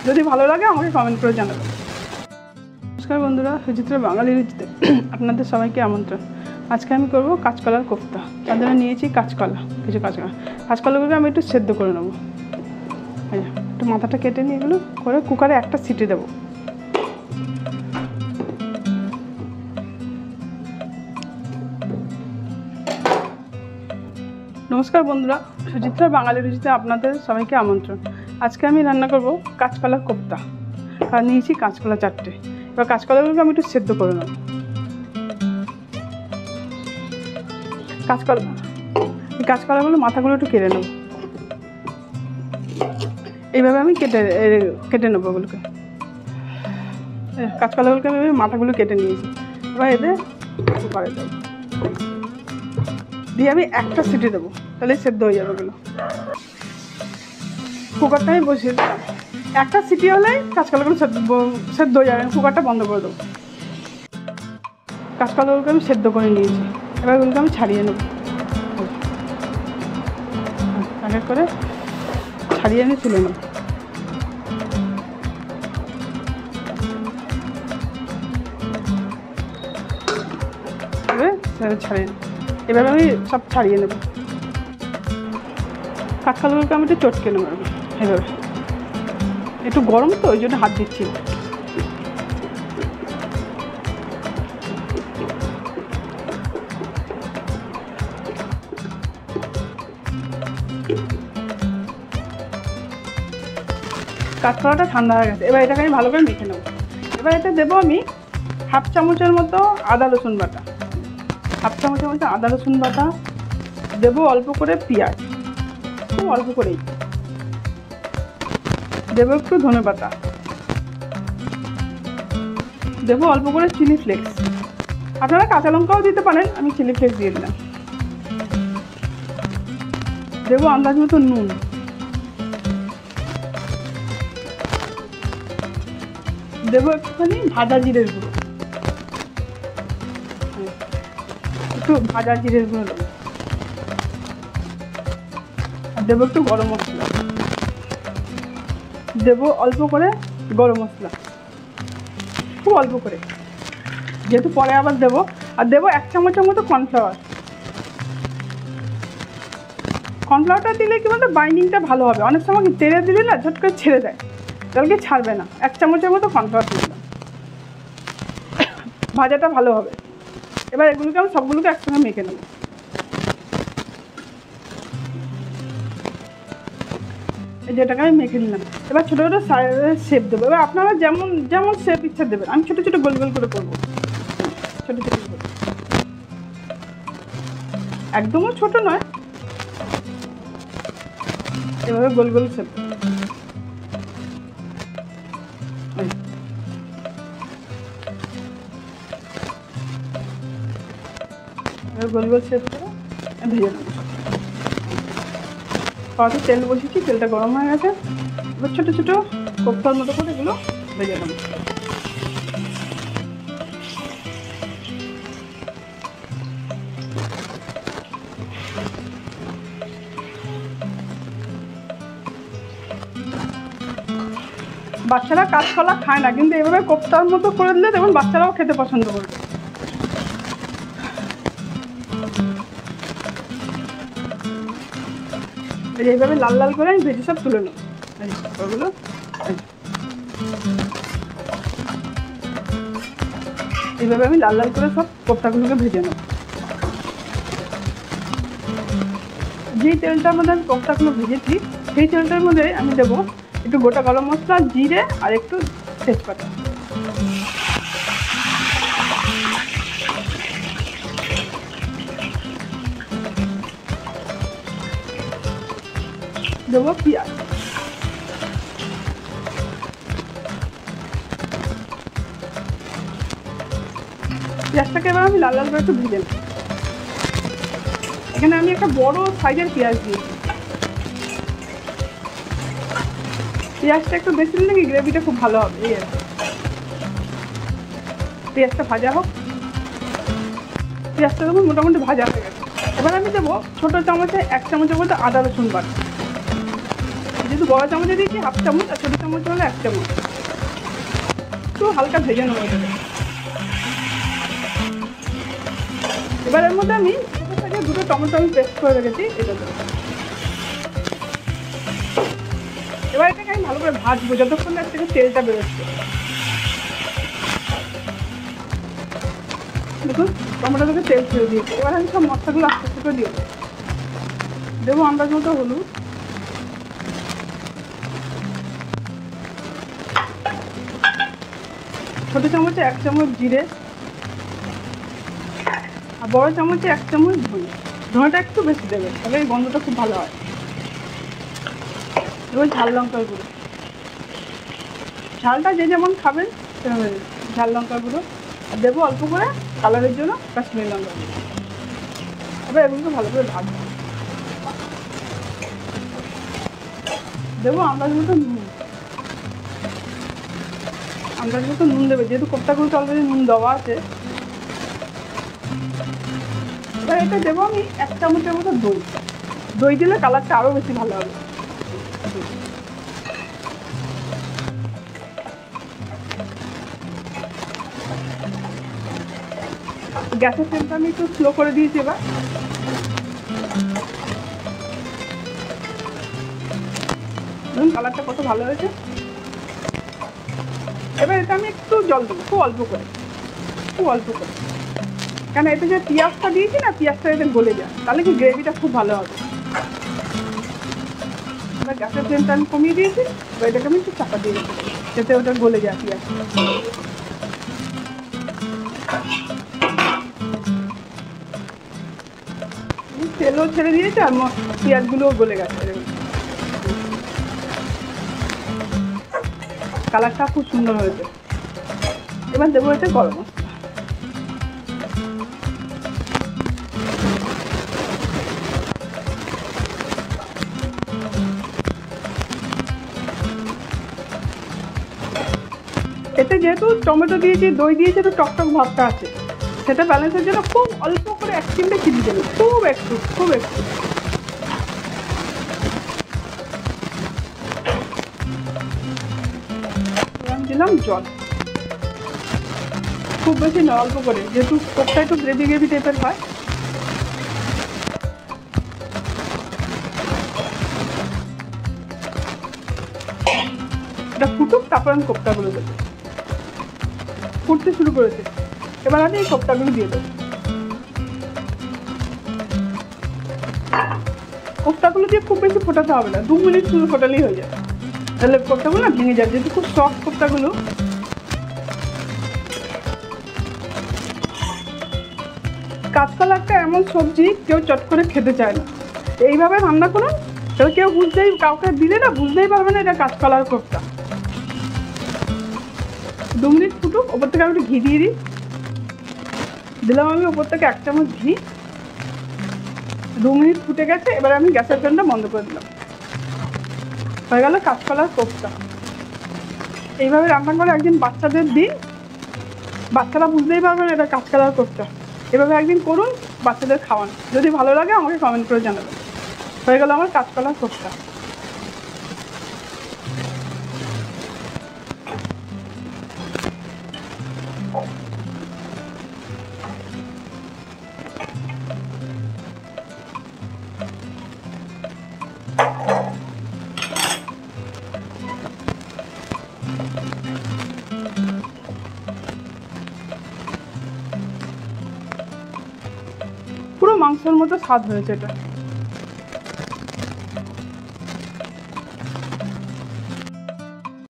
যদি ভালো লাগে আমাকে কমেন্ট করে জানাবেন। নমস্কার বন্ধুরা, সুচিত্রা বাঙালি রুচিতে আপনাদের সবাইকে আমন্ত্রণ। আজকে আমি করব কাঁচকলার কোফতা। তার জন্য নিয়েছি কাঁচকলা, কিছু কাঁচকলাগুলোকে আমি একটু সেদ্ধ করে নেবো। একটু মাথাটা কেটে নিয়ে এগুলো করে কুকারে একটা সিটি দেবো। নমস্কার বন্ধুরা, সুচিত্রা বাঙালি রুচিতে আপনাদের সবাইকে আমন্ত্রণ। আজকে আমি রান্না করব কাঁচকলার কোফতা। আর নিয়েছি কাঁচকলা 4টে। এবার কাঁচকলাগুলোকে আমি একটু সেদ্ধ করে নেব। কাঁচকলাগুলো মাথাগুলো একটু কেটে নেব। এইভাবে আমি কেটে নেবো ওগুলোকে। কাঁচকলাগুলোকে আমি মাথাগুলো কেটে নিয়েছি। এবার এদের কুকারে দেবো, দিয়ে আমি একটা সিটি দেবো, তাহলে সেদ্ধ হয়ে যাবে ওগুলো। কুকারটা আমি বসিয়ে দিলাম, একটা সিটি হলেই কাঁচকলাগুলো সেদ্ধ হয়ে যাবে। কুকারটা বন্ধ করে দেবো। কাঁচকলাগুলোকে আমি সেদ্ধ করে নিয়েছি। এবার ওগুলোকে আমি ছাড়িয়ে নেব। এক এক করে ছাড়িয়ে নিয়ে তুলে নেব। ছাড়িয়ে এভাবে আমি সব ছাড়িয়ে নেব। কাঁচকলাগুলোকে আমি একটু চটকে নেব এভাবে। একটু গরম তো, ওই জন্য হাত দিচ্ছি। কাঁচকলাটা ঠান্ডা হয়ে গেছে। এবার এটাকে আমি ভালো করে মেখে নেব। এবার এটা দেবো আমি হাফ চামচের মতো আদা রসুন বাটা, হাফ চামচের মতো আদা রসুন বাটা দেবো। অল্প করে পেঁয়াজ, খুব অল্প করেই দেবো। একটু ধনে পাতা দেবো। অল্প করে চিলি ফ্লেক্স, আপনারা কাঁচা লঙ্কাও দিতে পারেন, আমি চিলি ফ্লেক্স দিয়ে দিলাম। দেবো আন্দাজ মতো নুন, দেবো একটুখানি ভাজা জিরের গুঁড়ো, একটু ভাজা জিরের গুঁড়ো দেবো। আর দেবো একটু গরম মশলা, দেবো অল্প করে গরম মশলা, খুব অল্প করে, যেহেতু পরে আবার দেবো। আর দেবো 1 চামচের মতো কর্নফ্লাওয়ার। কর্নফ্লাওয়ারটা দিলে কি বলতো বাইন্ডিংটা ভালো হবে। অনেক সময় তেলে দিলে না ঝট করে ছেড়ে দেয়, তাহলে ছাড়বে না। 1 চামচের মতো কর্নফ্লাওয়ার দিলাম, ভাজাটা ভালো হবে। এবার এগুলোকে আমি সবগুলোকে একসঙ্গে মেখে নেব। যেটাকে আমি মেখে নিলাম। এবার ছোটো ছোটো শেপ দেবো। এবার আপনারা যেমন যেমন শেপ ইচ্ছা দেবেন। আমি ছোটো ছোটো গোল গোল করে করবো, ছোটো ছোটো করে, একদমও ছোটো নয়, এভাবে গোল গোল শেপ। গোল গোল শেপ করে ভেজে নেব। কড়াতে তেল বসিয়েছি, তেলটা গরম হয়ে গেছে। এবার ছোটো ছোটো কোফতার মতো করে এগুলো ভেজে নেব। বাচ্চারা কাঁচকলা খায় না, কিন্তু এভাবে কোফতার মতো করে দিলে দেখুন বাচ্চারাও খেতে পছন্দ করবে। এইভাবে লাল লাল করে আমি ভেজে সব তুলে নেব। ওগুলো এইভাবে আমি লাল লাল করে সব কোফতাগুলোকে ভেজে নেব। যেই তেলটার মধ্যে আমি কোফতাগুলো ভেজেছি, সেই তেলটার মধ্যে আমি দেবো একটু গোটা গরম মশলা, জিরে আর একটু তেজপাতা। দেবো পেঁয়াজ, পেঁয়াজটাকে এবার আমি লাল লাল করে একটু ভেজে নেব। এখানে আমি একটা বড় সাইজের পেঁয়াজ দিয়েছি। পেঁয়াজটা একটু বেশি দিলে কি গ্রেভিটা খুব ভালো হবে। এই আর পেঁয়াজটা ভাজা হোক। পেঁয়াজটা দেখুন মোটামুটি ভাজা হয়ে গেছে। এবার আমি দেবো ছোটো চামচে 1 চামচের মতো আদা রসুন বাটা। যেহেতু বড় চামচে দিয়েছি হাফ চামচ, আর ছোটো চামচ হলে 1 চামচ। একটু হালকা ভেজে নেবো এটাকে। এবার এর মধ্যে আমি ছোটো থেকে 2টো টমেটো আমি পেস্ট করে রেখেছি, এটা দেবো। এবার এটাকে আমি ভালো করে ভাজবো যতক্ষণ না এর থেকে তেলটা বেরোচ্ছে। দেখুন টমেটো থেকে তেল ছেড়ে দিয়েছি। এবার আমি সব মশলাগুলো আস্তে আস্তে করে দিয়ে দেবো। আন্দাজ মতো হলুদ, ছোটো চামচে 1 চামচ জিরে, আর বড় চামচে 1 চামচ ধনে। ধনেটা একটু বেশি দেবে, তাহলে এই গন্ধটা খুব ভালো হয়। এবার ঝাল লঙ্কার গুঁড়ো, ঝালটা যে যেমন খাবেন সেভাবে দেবেন। ঝাল লঙ্কার গুঁড়ো আর দেবো অল্প করে কালারের জন্য কাশ্মীরি লঙ্কা গুঁড়ো। এবার এগুলোকে ভালো করে ভাজবো। দেবো আন্দাজ মতো নুন, আন্দাজ মতো নুন দেবে, যেহেতু কোপ্তাগুলোতে অলরেডি নুন দেওয়া আছে। এবার এটা দেবো আমি 1 চামচের মতো দই। দই দিলে কালারটা আরও বেশি ভালো হবে। গ্যাসের ফ্লেমটা আমি একটু স্লো করে দিয়েছি। এবার দেখুন কালারটা কত ভালো হয়েছে। এবার এটা আমি একটু জল দেবো, খুব অল্প করে, খুব অল্প করে, কেন এতে যে পেঁয়াজটা দিয়েছি না, পেঁয়াজটা এতে গলে যায়, তাহলে কি গ্রেভিটা খুব ভালো হবে। এবার গ্যাসের ফ্লেমটা আমি কমিয়ে দিয়েছি। এবার এটাকে আমি একটু চাপা দিয়ে দেবো যাতে ওটা গলে যায় পেঁয়াজটা। তেলও ছেড়ে দিয়েছে আর পেঁয়াজগুলোও গলে গেছে। কালারটা খুব সুন্দর হয়েছে। এবার দেবো এটা গরম মশলা। এতে যেহেতু টমেটো দিয়েছি, দই দিয়েছি, একটু টকটক ভাবটা আছে, সেটা ব্যালেন্সের জন্য খুব অল্প করে 1 চিমটে চিনি দেবে, খুব একটু, খুব একটু। আমি দিলাম জল, খুব বেশি না, অল্প করে, যেহেতু কোপ্তা একটু গ্রেভি গ্রেভি টাইপের হয়। এটা ফুটুক, তারপর আমি কোপ্তাগুলো দেবো। ফুটতে শুরু করেছে, এবার আমি এই কোপ্তাগুলো দিয়ে দেবো। কোপ্তাগুলো দিয়ে খুব বেশি ফোটাতে হবে না, 2 মিনিট শুধু ফোটালেই হয়ে যাবে, তাহলে কোপ্তাগুলো না ভেঙে যাবে, যেহেতু খুব সফট কোপ্তাগুলো। কাঁচকলা একটা এমন সবজি কেউ চট করে খেতে চায় না। এইভাবে রান্না করুন, তাহলে কেউ কাউকে দিলে না বুঝতেই পারবে না এটা কাঁচকলার কোপ্তা। 2 মিনিট ফুটুক, ওপর থেকে আমি একটু ঘি দিয়ে দিলাম আমি ওপর থেকে 1 চামচ ঘি। 2 মিনিট ফুটে গেছে, এবার আমি গ্যাসের ফ্লেমটা বন্ধ করে দিলাম। হয়ে গেল কাঁচকলার কোপ্তা। এইভাবে রান্না করে একদিন বাচ্চাদের দিন, বাচ্চারা বুঝতেই পারবে না এটা কাঁচকলার কোপ্তা। এভাবে একদিন করুন, বাচ্চাদের খাওয়ান, যদি ভালো লাগে আমাকে কমেন্ট করে জানাবেন। হয়ে গেল আমার কাঁচকলার কোপ্তা। পুরো মাংসের মতো স্বাদ হয়েছে এটা।